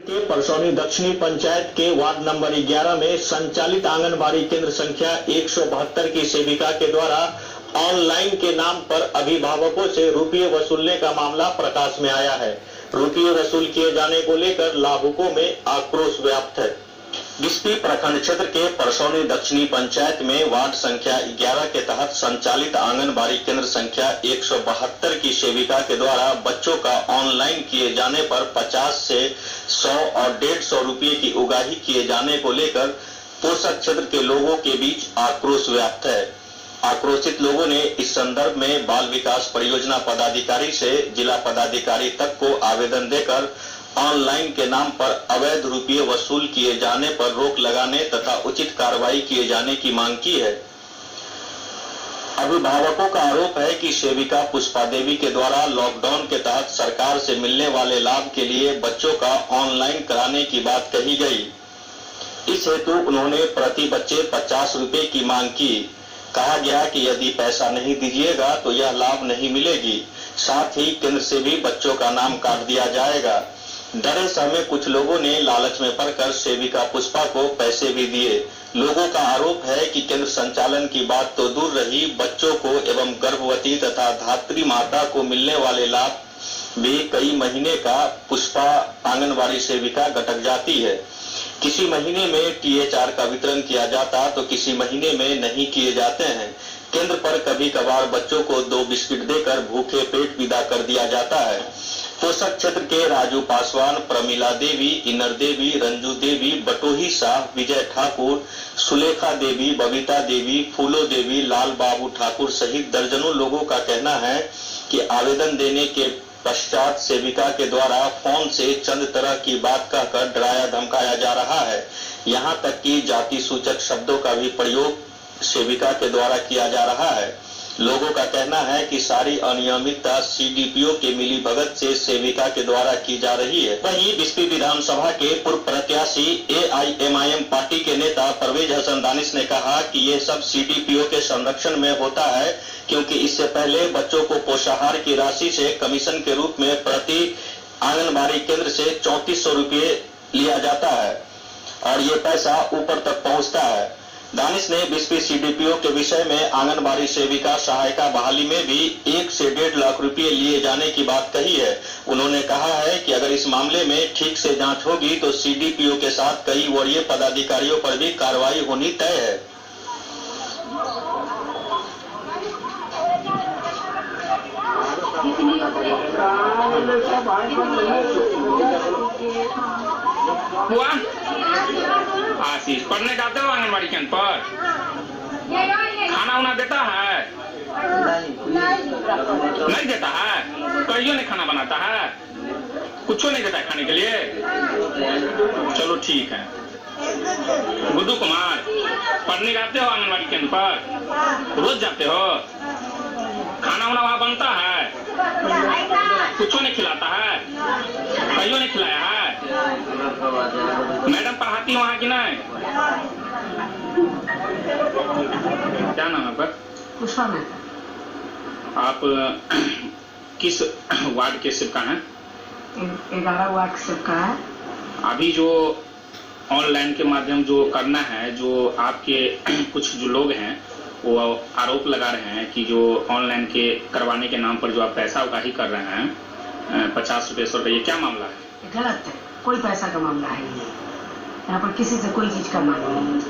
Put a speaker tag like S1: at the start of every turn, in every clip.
S1: के परसौनी दक्षिणी पंचायत के वार्ड नंबर 11 में संचालित आंगनबाड़ी केंद्र संख्या 172 की सेविका के द्वारा ऑनलाइन के नाम पर अभिभावकों से रुपये वसूलने का मामला प्रकाश में आया है। रुपये वसूल किए जाने को लेकर लाभुकों में आक्रोश व्याप्त है। बिस्पी प्रखंड क्षेत्र के परसौनी दक्षिणी पंचायत में वार्ड संख्या 11 के तहत संचालित आंगनबाड़ी केंद्र संख्या 172 की सेविका के द्वारा बच्चों का ऑनलाइन किए जाने पर 50 से 100 और 150 रुपये की उगाही किए जाने को लेकर पोषक क्षेत्र के लोगों के बीच आक्रोश व्याप्त है। आक्रोशित लोगों ने इस संदर्भ में बाल विकास परियोजना पदाधिकारी से जिला पदाधिकारी तक को आवेदन देकर ऑनलाइन के नाम पर अवैध रुपये वसूल किए जाने पर रोक लगाने तथा उचित कार्रवाई किए जाने की मांग की है। अभिभावकों का आरोप है कि सेविका पुष्पा देवी के द्वारा लॉकडाउन के तहत सरकार से मिलने वाले लाभ के लिए बच्चों का ऑनलाइन कराने की बात कही गई। इस हेतु उन्होंने प्रति बच्चे 50 रुपए की मांग की। कहा गया कि यदि पैसा नहीं दीजिएगा तो यह लाभ नहीं मिलेगी, साथ ही केंद्र से भी बच्चों का नाम काट दिया जाएगा। डरे सहमे कुछ लोगों ने लालच में पड़कर सेविका पुष्पा को पैसे भी दिए। लोगों का आरोप है कि केंद्र संचालन की बात तो दूर रही, बच्चों को एवं गर्भवती तथा धात्री माता को मिलने वाले लाभ भी कई महीने का पुष्पा आंगनबाड़ी सेविका गटक जाती है। किसी महीने में THR का वितरण किया जाता तो किसी महीने में नहीं किए जाते हैं। केंद्र पर कभी कभार बच्चों को 2 बिस्किट देकर भूखे पेट विदा कर दिया जाता है। पोषक क्षेत्र के राजू पासवान, प्रमिला देवी, इनर देवी, रंजू देवी, बटोही शाह, विजय ठाकुर, सुलेखा देवी, बबीता देवी, फूलो देवी, लाल बाबू ठाकुर सहित दर्जनों लोगों का कहना है कि आवेदन देने के पश्चात सेविका के द्वारा फोन से चंद तरह की बात कहकर डराया धमकाया जा रहा है। यहाँ तक कि जाति सूचक शब्दों का भी प्रयोग सेविका के द्वारा किया जा रहा है। लोगों का कहना है कि सारी अनियमितता CDPO के मिली भगत से सेविका के द्वारा की जा रही है। वहीं बिस्पी विधानसभा के पूर्व प्रत्याशी AIMIM पार्टी के नेता परवेज हसन दानिश ने कहा कि ये सब CDPO के संरक्षण में होता है, क्योंकि इससे पहले बच्चों को पोषाहार की राशि से कमीशन के रूप में प्रति आंगनबाड़ी केंद्र से 3400 रुपये लिया जाता है और ये पैसा ऊपर तक पहुंचता है। दानिश ने बिस्पी CDPO के विषय में आंगनबाड़ी सेविका सहायिका बहाली में भी 1 से 1.5 लाख रुपए लिए जाने की बात कही है। उन्होंने कहा है कि अगर इस मामले में ठीक से जांच होगी तो CDPO के साथ कई वरीय पदाधिकारियों पर भी कार्रवाई होनी तय है।
S2: आशीष पढ़ने जाते हो आंगनबाड़ी केंद्र पर? खाना उना देता है? नहीं देता है? कहियो नहीं खाना बनाता है? कुछ नहीं देता है खाने के लिए? चलो ठीक है। गुड्डू कुमार पढ़ने जाते हो आंगनबाड़ी केंद्र पर? रोज जाते हो? खाना उना वहाँ बनता है? कुछ नहीं खिलाता है? कहियो नहीं खिलाया है? मैडम पढ़ाती है वहाँ की नहीं? क्या नाम है पर?
S3: पुष्पा मैम।
S2: आप किस वार्ड के सेवका हैं?
S3: 11 वार्ड सेवका है।
S2: अभी जो ऑनलाइन के माध्यम जो करना है, जो आपके कुछ जो लोग हैं वो आरोप लगा रहे हैं कि जो ऑनलाइन के करवाने के नाम पर जो आप पैसा उगाही कर रहे हैं 50 रुपये 100 रुपये, ये क्या मामला है?
S3: गलत है, कोई पैसा का मामला है नहीं। यहाँ पर किसी से कोई चीज का मामला नहीं,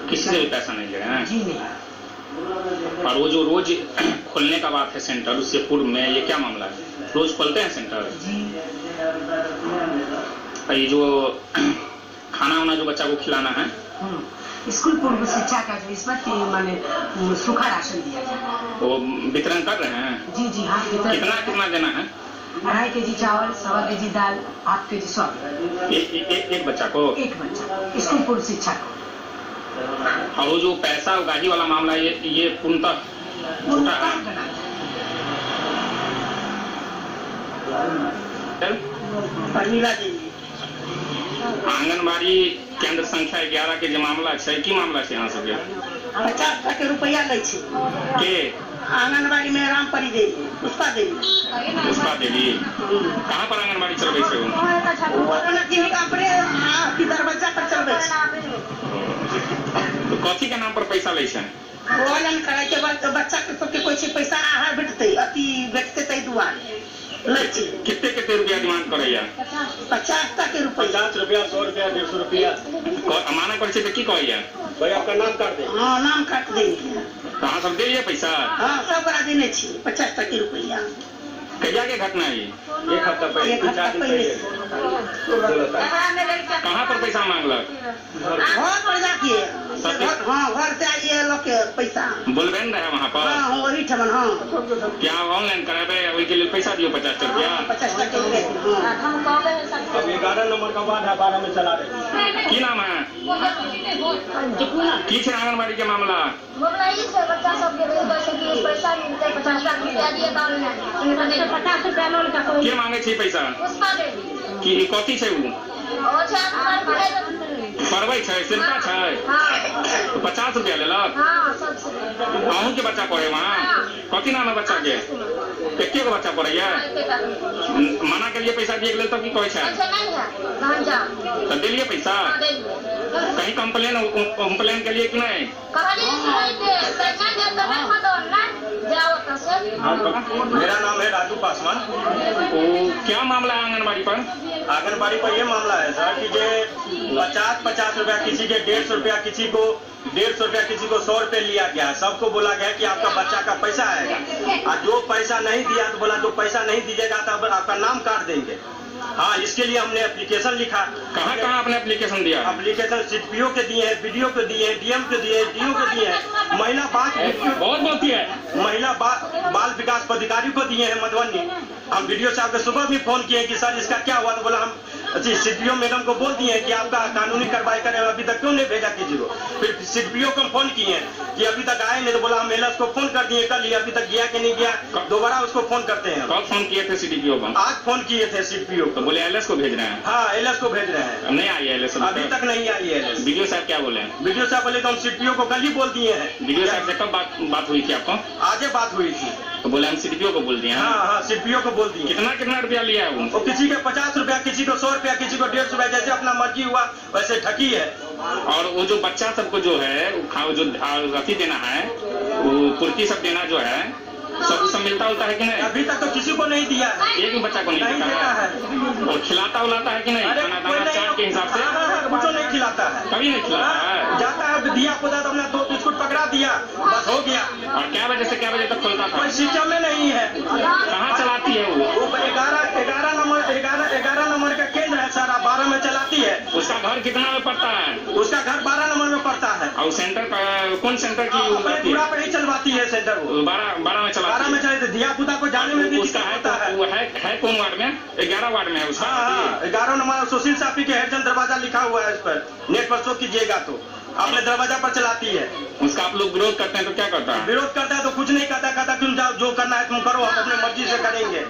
S2: किसी से भी पैसा नहीं ले रहे हैं?
S3: जी नहीं।
S2: और वो जो रोज खोलने का बात है सेंटर, उससे पूर्व में ये क्या मामला है? रोज खोलते हैं सेंटर
S3: जी।
S2: और ये जो खाना वाना जो बच्चा को खिलाना है,
S3: स्कूल पूर्व शिक्षा का जो इस बात माने सूखा राशन दिया जाए
S2: वो वितरण कर रहे हैं?
S3: जी जी हाँ।
S2: कितना देना है?
S3: 2.5 kg चावल, 1.25 kg दाल, 8 kg स्वाद।
S2: एक बच्चा को?
S3: एक बच्चा, स्कूल पूर्व शिक्षा को।
S2: और वो जो पैसा उगाही वाला मामला ये पूर्णतः झूठा है। आंगनबाड़ी केंद्र संख्या 11 के जो मामला है की मामला है यहाँ सब
S4: 50 रुपया ले
S2: के
S4: आंगनबाड़ी में रामपरी देवी, पुष्पा देवी।
S2: कहाँ पर आंगनबाड़ी चल रही है? कथी के नाम पर पैसा ले छे?
S4: ऑनलाइन करे के बाद बच्चा के सबके कोई चीज पैसा आहार भेटते अति भेटते तै दुआरे लै छी।
S2: कितने रुपया डिमांड करैया?
S4: 50 तक के रुपया,
S5: 50 रुपया, 100 रुपया, 150 रुपया।
S2: माना करे छे तो की कहैया?
S5: भाई आपका नाम काट दे।
S4: हाँ नाम काट देंगे।
S2: तो अहाँ सब देलिए पैसा?
S4: हाँ सब बड़ा देने छी 50 तक के रुपया।
S2: कहिया के घटना है?
S5: एक हफ्ता पहले, 4 दिन पहले।
S2: कहाँ पर पैसा मांगलक?
S4: घर पर जाके हाँ घर से आइए लोग के पैसा
S2: बोलबे न रहे वहाँ पर?
S4: हाँ वही ठमन। हाँ
S2: क्या ऑनलाइन कराबे उसके लिए पैसा दियो 50 रुपया?
S4: 50 टका
S5: अब 11 नंबर का बाद है, 12 में चला रहे।
S2: की नाम है? की छे आंगनबाड़ी के मामला?
S6: बच्चा सबके पैसा मिलते 50 लाख रुपया दिए 50 रुपया लोन का
S2: के मांगे छे पैसा?
S6: उसका दे दी
S2: की कथी छे उ? पढ़बै छै शिल्पा छै? तो 50 रुपया लेलक? अहूँ के बच्चा पढ़े वहाँ? कथी नाम है बच्चा के? एके गो बच्चा पढ़ैया? मना के लिए पैसा दिए गेल तो की कहै छै? तो दिलिए पैसा? कहीं कंप्लेन के लिए कि नहीं?
S5: मेरा नाम है राजू पासवान।
S2: क्या मामला है आंगनबाड़ी पर?
S5: आंगनबाड़ी पर ये मामला है सर कि जे 50 रुपया किसी के 150 रुपया, किसी को 150 रुपया, किसी को 100 रुपये लिया गया है। सबको बोला गया कि आपका बच्चा का पैसा आएगा और जो पैसा नहीं दिया तो बोला जो पैसा नहीं दीजिएगा तो आपका नाम काट देंगे। हाँ इसके लिए हमने एप्लीकेशन लिखा।
S2: कहाँ आपने एप्लीकेशन दिया?
S5: एप्लीकेशन सीपीओ के दिए हैं, बीडीओ के दिए हैं, डीएम के दिए हैं, डीओ के दिए हैं, महिला
S2: बहुत है
S5: महिला बाल विकास पदाधिकारी को दिए हैं मधुबनी। हम वीडियो साहब को सुबह भी फोन किए कि सर इसका क्या हुआ, तो बोला हम सीपीओ मैडम को बोल दिए कि आपका कानूनी कार्रवाई करें, अभी तक क्यों नहीं भेजा किसी को। फिर सीपीओ को फोन किए कि अभी तक आए नहीं, तो बोला हम एलएस को फोन कर दिए कल ही, अभी तक गया कि नहीं गया, दोबारा उसको फोन करते हैं।
S2: कब फोन किए थे सीडीपीओ को?
S5: आज फोन किए थे सीपीओ को,
S2: बोले एलएस को भेज रहे हैं।
S5: हाँ एलएस को भेज रहे हैं।
S2: नहीं आई एलएस
S5: अभी तक नहीं आई है एलएस।
S2: वीडियो साहब क्या बोले?
S5: वीडियो साहब बोले तो हम सीपीओ को कल ही बोल दिए हैं।
S2: वीडियो साहब से कब बात हुई थी आपको?
S5: आगे बात हुई थी
S2: तो बोले हम सीडीपीओ को बोल दिए।
S5: हाँ सीपीओ को बोल दिए।
S2: कितना रुपया लिया है वो?
S5: किसी के 50 रुपया, किसी को 100 रुपया, किसी को 150 रुपया, जैसे अपना मर्जी हुआ वैसे ठगी है।
S2: और वो जो बच्चा सबको जो है जो रसीद देना है, वो पूर्ति सब देना जो है, सब मिलता होता है कि नहीं?
S5: अभी तक तो किसी को नहीं दिया है।
S2: एक भी बच्चा को नहीं देता है। और खिलाता उलाता है कि नहीं? खाना दाना चाट के हिसाब से
S5: कुछ नहीं खिलाता है,
S2: कभी नहीं खिलाता है।
S5: जाता है दिया खुदा तो अपना 2 बिस्कुट पकड़ा दिया, बस हो गया।
S2: और क्या बजे से क्या बजे तक खुलता था?
S5: कोई सिस्टम में नहीं है।
S2: कहाँ चलाती है वो?
S5: 11 नंबर का केंद्र है सारा, 12 में चलाती है।
S2: उसका घर कितना में पड़ता है?
S5: उसका घर 12 नंबर में पड़ता है।
S2: और सेंटर कौन सेंटर की?
S5: पूरा पे ही चलवाती है सेंटर वो।
S2: 12 में चलाती है।
S5: दिया पुता को जाने में भी
S2: उसका है कौन वार्ड में? 11 वार्ड में है उसका।
S5: हाँ 11 नंबर सुशील साफी के हेडजन दरवाजा लिखा हुआ है, इस पर नेट पर शो कीजिएगा तो अपने दरवाजा पर चलाती है।
S2: उसका आप लोग विरोध करते हैं तो क्या करता है?
S5: विरोध करता है तो कुछ नहीं कहता, कहता तुम जाओ जो करना है तुम करो, हम अपने मर्जी से करेंगे।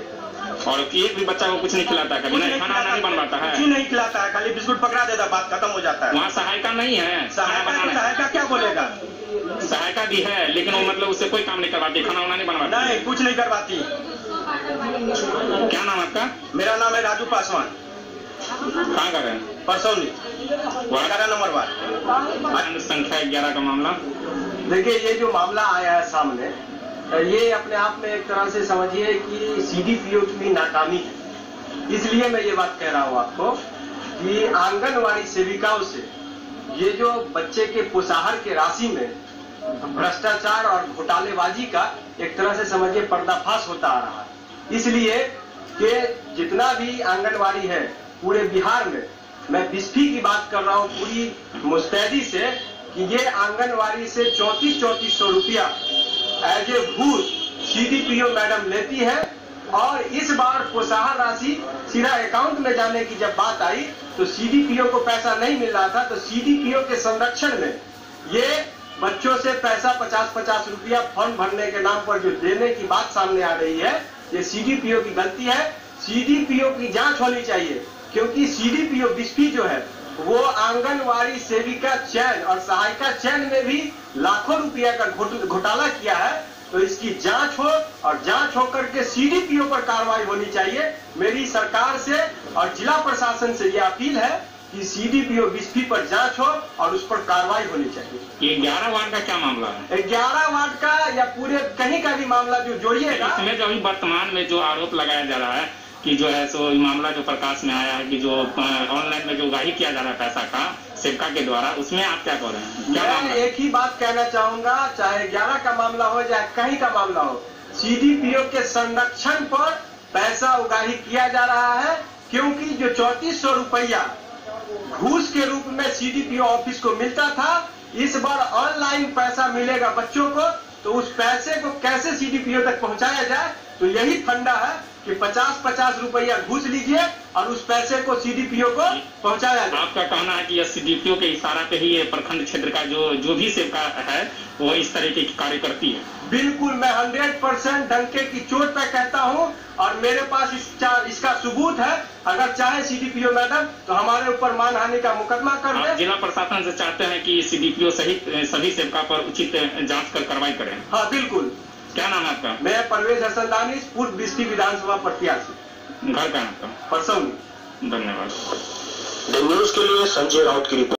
S2: और एक भी बच्चा को कुछ नहीं खिलाता है? कभी नहीं खाना नहीं बनवाता है?
S5: कुछ नहीं खिलाता है, खाली बिस्कुट पकड़ा देता, बात खत्म हो जाता है।
S2: वहाँ सहायिका नहीं है?
S5: सहायका क्या बोलेगा?
S2: सहायिका भी है लेकिन वो मतलब उससे कोई काम नहीं करवाती, खाना वाना नहीं बनवाती?
S5: नहीं कुछ नहीं करवाती।
S2: क्या नाम है आपका?
S5: मेरा नाम है राजू पासवान।
S2: कहाँ का है?
S5: Parsauni 11 number ward.
S2: संख्या 11 का मामला।
S7: देखिए ये जो मामला आया है सामने, ये अपने आप में एक तरह से समझिए कि सीडीपीओ की नाकामी है। इसलिए मैं ये बात कह रहा हूँ आपको कि आंगनवाड़ी सेविकाओं से ये जो बच्चे के पोषाहार के राशि में भ्रष्टाचार और घोटालेबाजी का एक तरह से समझिए पर्दाफाश होता आ रहा है। इसलिए कि जितना भी आंगनवाड़ी है पूरे बिहार में, मैं बिस्फी की बात कर रहा हूँ पूरी मुस्तैदी से, कि ये आंगनवाड़ी से 3400 रुपया एज ए घूस सीडीपीओ मैडम लेती है। और इस बार पोषाहार राशि सीधा अकाउंट में जाने की जब बात आई तो सीडीपीओ को पैसा नहीं मिल रहा था, तो सीडीपीओ के संरक्षण में ये बच्चों से पैसा 50-50 रुपया फॉर्म भरने के नाम पर जो देने की बात सामने आ रही है, ये सीडीपीओ की गलती है। सीडीपीओ की जांच होनी चाहिए, क्योंकि सीडीपीओ बिस्फी जो है वो आंगनवाड़ी सेविका चयन और सहायिका चयन में भी लाखों रुपया का घोटाला किया है। तो इसकी जांच हो और जांच होकर के सीडीपीओ पर कार्रवाई होनी चाहिए। मेरी सरकार से और जिला प्रशासन से ये अपील है कि सीडीपीओ विस्फी पर जांच हो और उस पर कार्रवाई होनी चाहिए।
S2: ये 11 वार्ड का क्या मामला है?
S7: 11 वार्ड का या पूरे कहीं का भी मामला जो जोड़िएगा,
S2: इसमें जो अभी वर्तमान में जो आरोप लगाया जा रहा है कि जो है सो मामला जो प्रकाश में आया है कि जो ऑनलाइन में जो उगाही किया जा रहा है पैसा का सेवका के द्वारा, उसमें आप क्या कह रहे हैं? क्या
S7: मैं एक ही बात कहना चाहूंगा, चाहे 11 का मामला हो चाहे कहीं का मामला हो, सीडीपीओ के संरक्षण पर पैसा उगाही किया जा रहा है। क्योंकि जो 3400 रुपया घूस के रूप में सीडीपीओ ऑफिस को मिलता था, इस बार ऑनलाइन पैसा मिलेगा बच्चों को, तो उस पैसे को कैसे सीडीपीओ तक पहुंचाया जाए, तो यही फंडा है कि 50-50 रुपया घूस लीजिए और उस पैसे को सीडीपीओ को पहुंचाया जाए।
S2: आपका कहना है कि यह सीडीपीओ के इशारा पे ही ये प्रखंड क्षेत्र का जो भी सेवका है वो इस तरीके की कार्य करती है?
S7: बिल्कुल, मैं 100% डंके की चोट पे कहता हूं और मेरे पास इसका सबूत है। अगर चाहे सीडीपीओ मैडम तो हमारे ऊपर मानहानि का मुकदमा कर दे।
S2: जिला प्रशासन से चाहते हैं कि सीडीपीओ सहित सभी सेवका पर उचित जांच कर कार्रवाई करें?
S7: हाँ बिल्कुल।
S2: क्या नाम है आपका?
S7: मैं परवेज हसन दानिश, पूर्व बिस्ती विधानसभा प्रत्याशी।
S2: घर का आपका?
S7: परसौनी।
S2: धन्यवाद।
S1: न्यूज के लिए संजय राउत की रिपोर्ट।